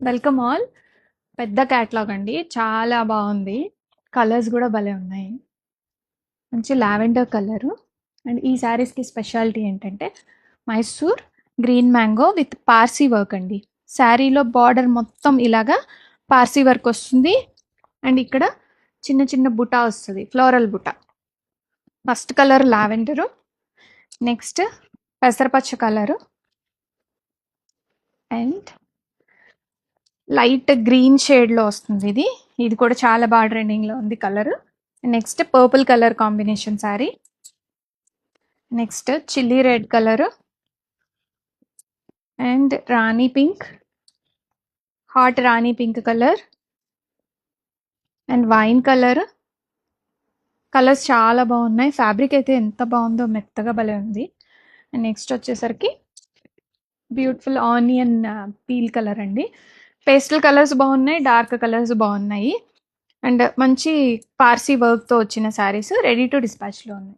Welcome all. పెద్ద catalogue అండి, చాలా బాగుంది. కలర్స్ కూడా భలే ఉన్నాయి. మంచి లావెండర్ కలరు. అండ్ ఈ శారీస్కి స్పెషాలిటీ ఏంటంటే Mysore green mango with Parsi work అండి. శారీలో బార్డర్ మొత్తం ఇలాగా పార్సీ వర్క్ వస్తుంది. అండ్ ఇక్కడ చిన్న చిన్న బుటా వస్తుంది, ఫ్లోరల్ బుటా. ఫస్ట్ కలర్ లావెండరు, నెక్స్ట్ పెసరపచ్చ కలరు, అండ్ లైట్ గ్రీన్ షేడ్లో వస్తుంది. ఇది ఇది కూడా చాలా బాగా ట్రెండింగ్లో ఉంది colour. Next purple colour combination sari. Next chilli red colour and రాణి పింక్, హాట్ రాణి pink colour and wine colour. Colours చాలా బాగున్నాయి. ఫ్యాబ్రిక్ అయితే ఎంత బాగుందో, మెత్తగా భలే ఉంది. అండ్ నెక్స్ట్ వచ్చేసరికి బ్యూటిఫుల్ ఆనియన్ పీల్ కలర్ అండి. పేస్టల్ కలర్స్ బాగున్నాయి, డార్క్ కలర్స్ బాగున్నాయి. అండ్ మంచి పార్సీ వర్క్తో వచ్చిన శారీస్ రెడీ టు డిస్పాచ్లో ఉన్నాయి.